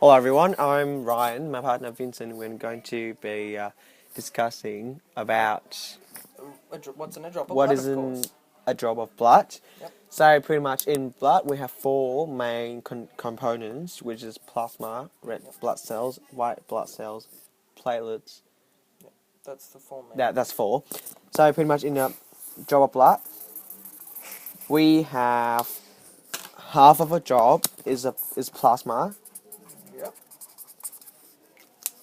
Hello everyone, I'm Ryan, my partner Vincent. We're going to be discussing about What's in a drop of what blood, is of in course. a drop of blood. Yep. So pretty much in blood we have four main components, which is plasma, red Yep. blood cells, white blood cells, platelets. Yep. That's the full name. That's four. So pretty much in a drop of blood we have half of a drop is plasma. Yep.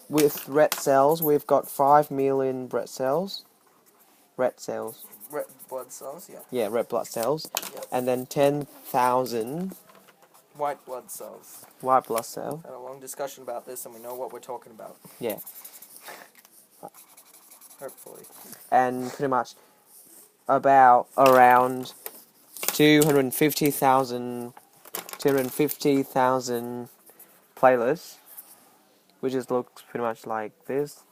With red cells, we've got 5 million red cells. Red cells. Red blood cells, yeah. Yeah, red blood cells. Yep. And then 10,000 White blood cells. white blood cells. Had a long discussion about this and we know what we're talking about. Yeah. Hopefully. And pretty much around 250,000 platelets, which just looks pretty much like this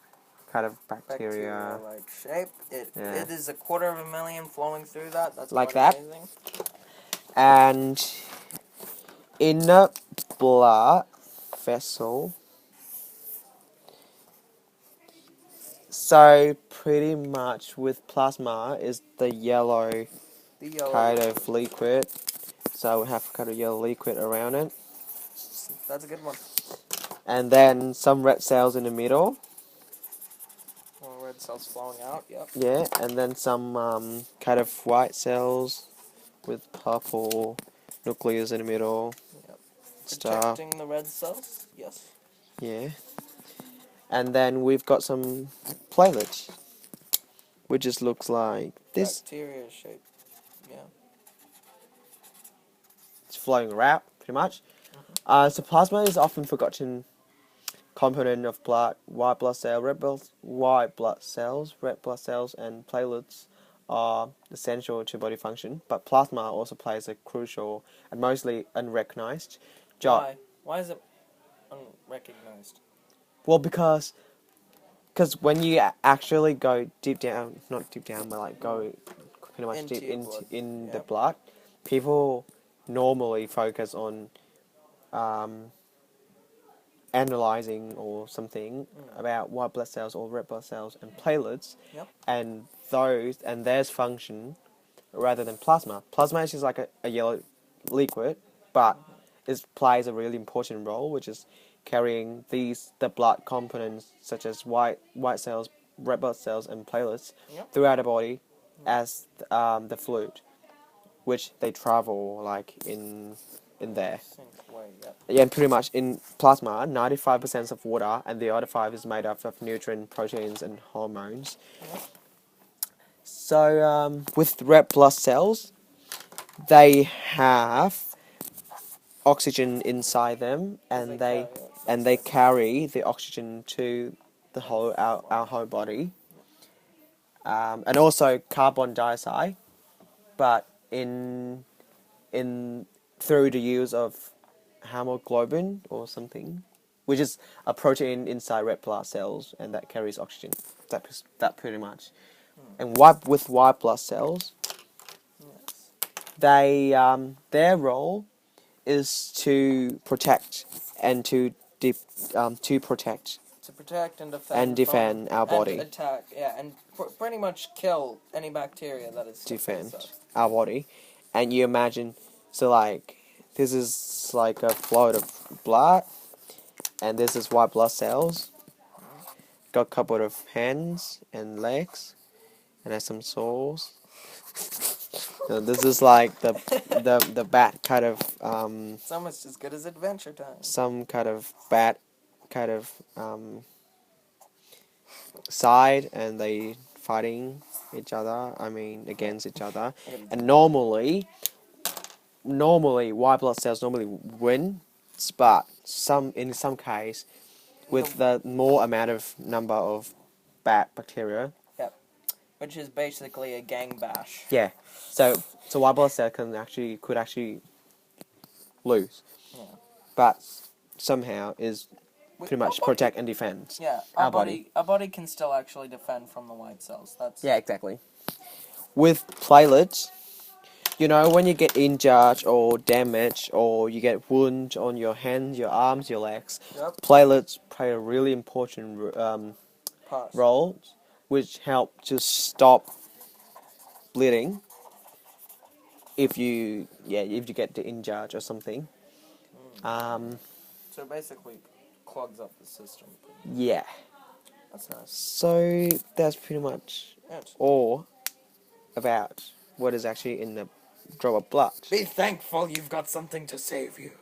kind of bacteria. Bacteria-like shape. Yeah. It is 250,000 flowing through that. That's Like quite that. amazing. And in a blood vessel, so pretty much with plasma is the yellow kind of liquid. So we have kind of yellow liquid around it. That's a good one. And then some red cells in the middle. More red cells flowing out, yep. Yeah, and then some kind of white cells with purple nucleus in the middle. Yep. Stuff. Protecting the red cells, yes. Yeah. And then we've got some platelets, which just looks like this. Bacteria shape, yeah. It's flowing around, pretty much. So plasma is often forgotten component of blood. White blood cells, red blood cells, and platelets are essential to body function. But plasma also plays a crucial and mostly unrecognized job. Why? Why is it unrecognized? Well, because when you actually go deep down, not deep down, but like go pretty much Into deep your blood. in the Yep. blood, people normally focus on analyzing or something about white blood cells or red blood cells and platelets, Yep. and there's function rather than plasma. Plasma is just like a yellow liquid, but it plays a really important role, which is carrying the blood components such as white cells, red blood cells, and platelets Yep. throughout the body as the fluid, which they travel like in there. Sink way, yep. Yeah, and pretty much in plasma, 95% of water, and the other 5 is made up of nutrient, proteins, and hormones. Yep. So with red blood cells, they have oxygen inside them, and they carry the oxygen to the our whole body, and also carbon dioxide, but in through the use of hemoglobin or something, which is a protein inside red blood cells, and that carries oxygen. That pretty much. And with white blood cells, Yes. their role is to protect and to protect To protect and defend our body. And attack, yeah, and pretty much kill any bacteria that is defend our body. And you imagine, so like this is like a float of blood, and this is white blood cells. Got a couple of hands and legs, and has some soles. So this is like the bat kind of It's almost as good as Adventure Time. some kind of bat kind of side, and they fighting each other. I mean against each other. And normally white blood cells normally wins, but in some case, with the more amount of number of bad bacteria. Yep. Which is basically a gang bash. Yeah. So white blood cell could actually lose, Yeah. but somehow is pretty much protect and defend. Yeah, our body. Our body can still actually defend from the white cells. That's Yeah, exactly. With platelets, You know, when you get injured or damaged or you get wound on your hands, your arms, your legs, Yep. platelets play a really important Pass. role, which help to stop bleeding if you get injured or something. So basically, clogs up the system. Yeah. That's nice. So that's pretty much Yes. all about what is actually in the drop of blood. Be thankful you've got something to save you.